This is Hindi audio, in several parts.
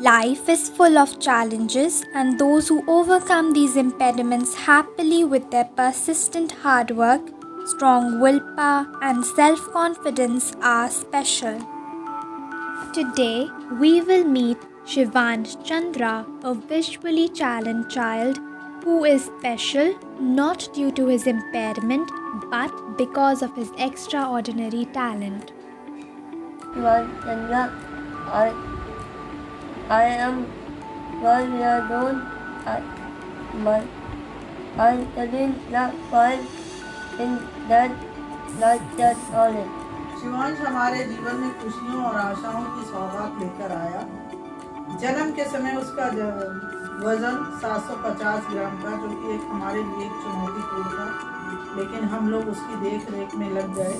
Life is full of challenges, and those who overcome these impediments happily with their persistent hard work, strong willpower, and self confidence are special. Today, we will meet Shivansh Chandra, a visually challenged child who is special not due to his impairment but because of his extraordinary talent. Chandra, I am 12 years old. I study the point in that lecture college. Shivansh हमारे जीवन में खुशियों और आशाओं की सौगात लेकर आया। जन्म के समय उसका वजन 750 ग्राम था, जो कि हमारे लिए एक चुनौतीपूर्ण था, लेकिन हम लोग उसकी देख रेख में लग गए।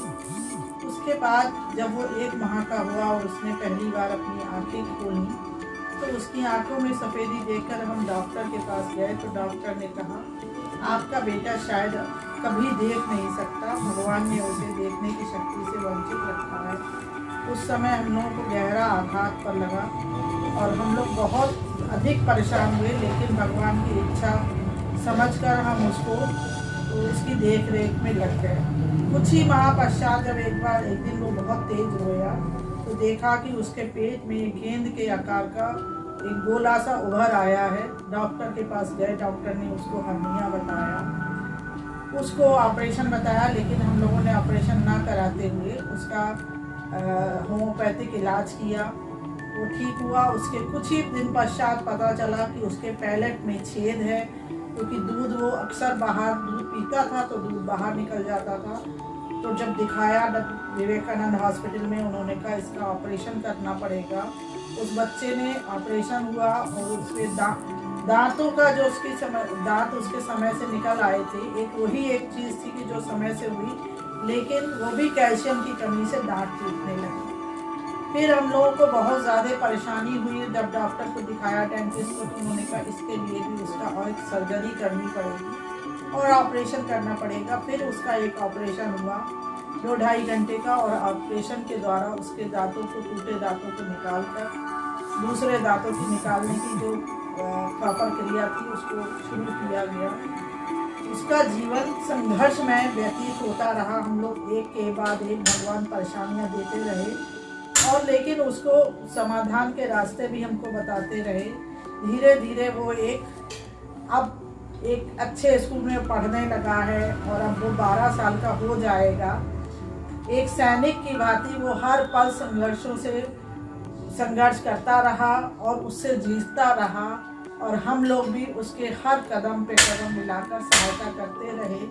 उसके बाद जब वो 1 माह का हुआ और उसने पहली बार अपनी आंखें खोली, तो उसकी आंखों में सफ़ेदी देखकर हम डॉक्टर के पास गए। तो डॉक्टर ने कहा, आपका बेटा शायद कभी देख नहीं सकता, भगवान ने उसे देखने की शक्ति से वंचित रखा है। उस समय हम लोगों को गहरा आघात पर लगा और हम लोग बहुत अधिक परेशान हुए, लेकिन भगवान की इच्छा समझकर हम उसकी देख रेख में लग गए। कुछ ही माह पश्चात जब एक दिन वो बहुत तेज रोया, तो देखा कि उसके पेट में एक गेंद के आकार का एक गोला सा उभर आया है। डॉक्टर के पास गए, डॉक्टर ने उसको हर्निया बताया, उसको ऑपरेशन बताया, लेकिन हम लोगों ने ऑपरेशन ना कराते हुए उसका होम्योपैथिक इलाज किया। वो ठीक हुआ। उसके कुछ ही दिन पश्चात पता चला कि उसके पैलेट में छेद है, क्योंकि दूध वो अक्सर बाहर दूध पीता था तो दूध बाहर निकल जाता था। तो जब दिखाया विवेकानंद हॉस्पिटल में, उन्होंने कहा इसका ऑपरेशन करना पड़ेगा। उस बच्चे ने ऑपरेशन हुआ और उसके दांतों का जो दांत उसके समय से निकल आए थे। एक चीज़ थी कि जो समय से हुई, लेकिन वो भी कैल्शियम की कमी से दांत टूटने लगे। फिर हम लोगों को बहुत ज़्यादा परेशानी हुई। जब डॉक्टर को दिखाया, डेंटिस्ट को, तो उन्होंने कहा इसके लिए भी उसका और एक सर्जरी करनी पड़ेगी और ऑपरेशन करना पड़ेगा। फिर उसका एक ऑपरेशन हुआ 2-2.5 घंटे का, और ऑपरेशन के द्वारा उसके टूटे दांतों को निकालकर दूसरे दांतों की निकालने की जो प्रॉपर क्रिया थी उसको शुरू किया गया। उसका जीवन संघर्षमय व्यतीत होता रहा। हम लोग एक के बाद एक भगवान परेशानियां देते रहे, और लेकिन उसको समाधान के रास्ते भी हमको बताते रहे। धीरे धीरे वो अब एक अच्छे स्कूल में पढ़ने लगा है, और अब वो 12 साल का हो जाएगा। एक सैनिक की भांति वो हर पल संघर्ष करता रहा और उससे जीतता रहा, और हम लोग भी उसके हर कदम पे कदम मिलाकर सहायता करते रहे।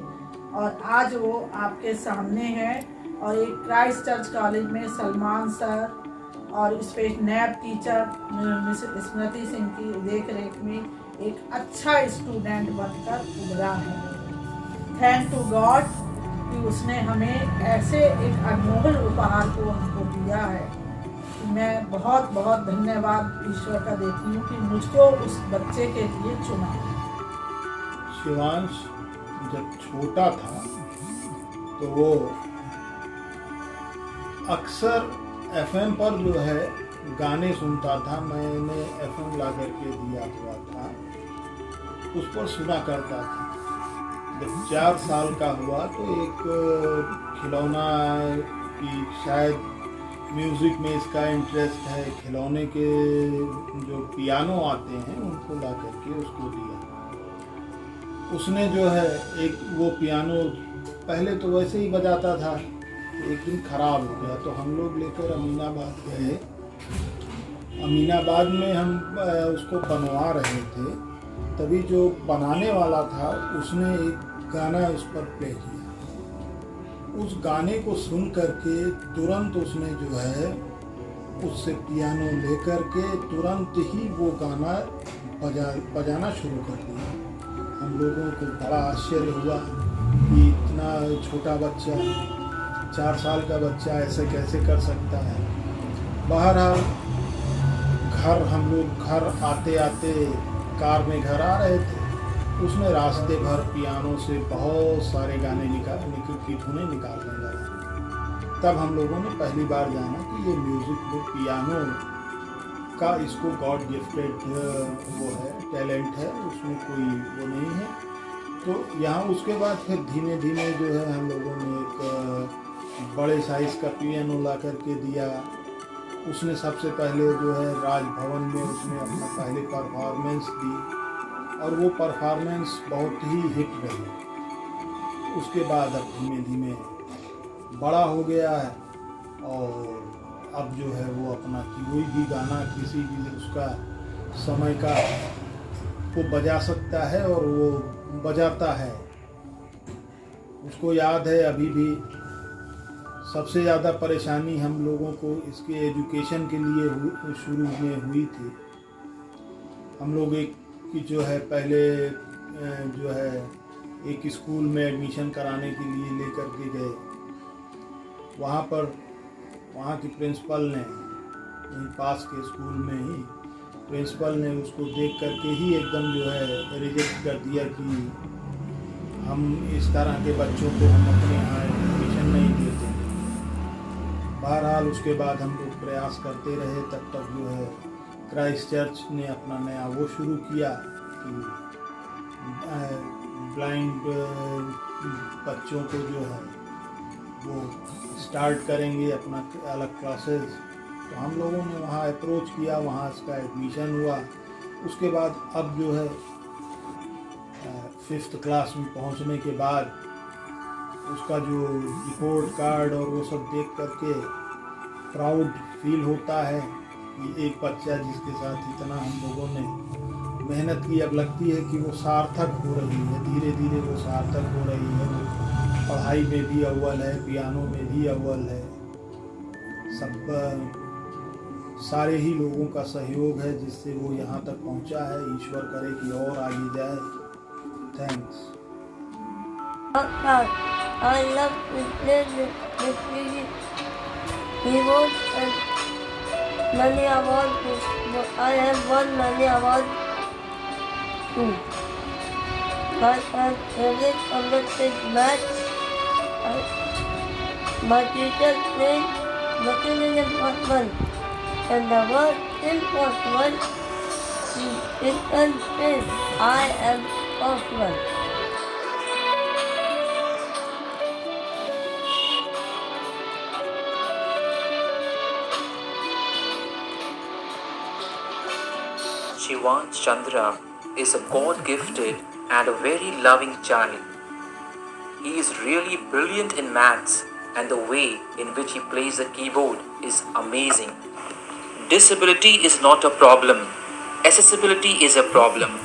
और आज वो आपके सामने है, और एक क्राइस्ट चर्च कॉलेज में सलमान सर और नैब टीचर मिस स्मृति सिंह की देख रेख में एक अच्छा स्टूडेंट बनकर उभरा है। थैंक टू गॉड कि उसने हमें ऐसे एक अनमोल उपहार को हमको दिया है। मैं बहुत बहुत धन्यवाद ईश्वर का देती हूँ कि मुझको उस बच्चे के लिए चुना। शिवांश जब छोटा था तो वो अक्सर एफएम पर जो है गाने सुनता था। मैंने एफएम ला करके दिया हुआ था, उस पर सुना करता था। जब 4 साल का हुआ तो एक खिलौना की शायद म्यूज़िक में इसका इंटरेस्ट है, खिलौने के जो पियानो आते हैं उनको ला करके उसको दिया। उसने जो है एक वो पियानो पहले तो वैसे ही बजाता था, एक दिन ख़राब हो गया, तो हम लोग लेकर अमीनाबाद गए। अमीनाबाद में हम उसको बनवा रहे थे, तभी जो बनाने वाला था उसने एक गाना उस पर प्ले किया। उस गाने को सुन करके तुरंत उसने जो है उससे पियानो लेकर के तुरंत ही वो गाना बजाना शुरू कर दिया। हम लोगों को बड़ा आश्चर्य हुआ कि इतना छोटा बच्चा, 4 साल का बच्चा ऐसे कैसे कर सकता है। बहरहाल हम लोग घर आते आते कार में घर आ रहे थे, उसने रास्ते भर पियानो से बहुत सारे गाने की धुनें निकालने लगा। तब हम लोगों ने पहली बार जाना कि ये म्यूज़िक वो पियानो पक्का इसको गॉड गिफ्टेड वो है, टैलेंट है, उसमें कोई वो नहीं है। तो यहाँ उसके बाद फिर धीमे धीमे जो है हम लोगों ने एक बड़े साइज़ का पियानो ला करके दिया। उसने सबसे पहले जो है राजभवन में उसने अपना पहले परफॉर्मेंस दी और वो परफॉर्मेंस बहुत ही हिट रही। उसके बाद अब धीमे धीमे बड़ा हो गया है और अब जो है वो अपना कोई भी गाना किसी भी उसका समय का वो बजा सकता है और वो बजाता है। उसको याद है अभी भी सबसे ज़्यादा परेशानी हम लोगों को इसके एजुकेशन के लिए शुरू में हुई थी। हम लोग एक की जो है पहले जो है एक स्कूल में एडमिशन कराने के लिए लेकर के गए। वहाँ पर वहाँ की प्रिंसिपल ने यहीं पास के स्कूल में ही प्रिंसिपल ने उसको देख करके ही एकदम जो है रिजेक्ट कर दिया कि हम इस तरह के बच्चों को हम अपने यहाँ एडमिशन नहीं देते। बहरहाल उसके बाद हम लोग प्रयास करते रहे, तब तक जो है क्राइस्ट चर्च ने अपना नया वो शुरू किया कि ब्लाइंड बच्चों को जो है वो स्टार्ट करेंगे अपना अलग क्लासेस। तो हम लोगों ने वहाँ अप्रोच किया, वहाँ इसका एडमिशन हुआ। उसके बाद अब जो है 5th क्लास में पहुँचने के बाद उसका जो रिपोर्ट कार्ड और वो सब देख करके प्राउड फील होता है कि एक बच्चा जिसके साथ इतना हम लोगों ने मेहनत की, अब लगती है कि वो सार्थक हो रही है, धीरे धीरे वो सार्थक हो रही है। वो पढ़ाई में भी अव्वल है, पियानो में भी अव्वल है। सब सारे ही लोगों का सहयोग है जिससे वो यहाँ तक पहुँचा है। ईश्वर करे कि और आगे जाए। Thanks. I love to play with music. He won many awards. I have won many awards too. My favorite subject is math. My teacher said nothing is impossible, and the word impossible is unsaid. I am possible. Shivansh Chandra is a God-gifted and a very loving child. He is really brilliant in maths, and the way in which he plays the keyboard is amazing. Disability is not a problem. Accessibility is a problem.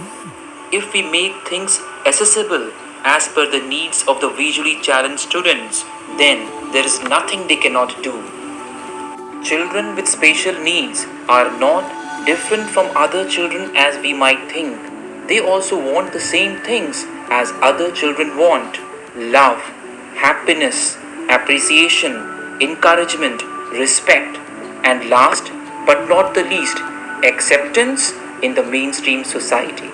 If we make things accessible as per the needs of the visually challenged students, then there is nothing they cannot do. Children with special needs are not different from other children as we might think. They also want the same things as other children want: love, happiness, appreciation, encouragement, respect, and last but not the least, acceptance in the mainstream society.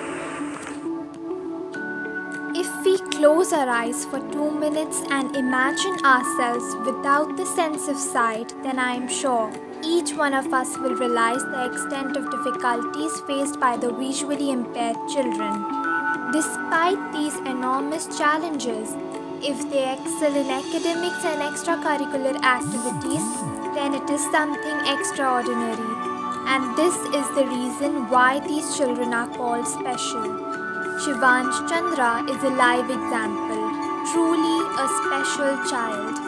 If we close our eyes for 2 minutes and imagine ourselves without the sense of sight, then I am sure each one of us will realize the extent of difficulties faced by the visually impaired children. Despite these enormous challenges, if they excel in academics and extracurricular activities, then it is something extraordinary. And this is the reason why these children are called special. Shivansh Chandra is a live example, truly a special child.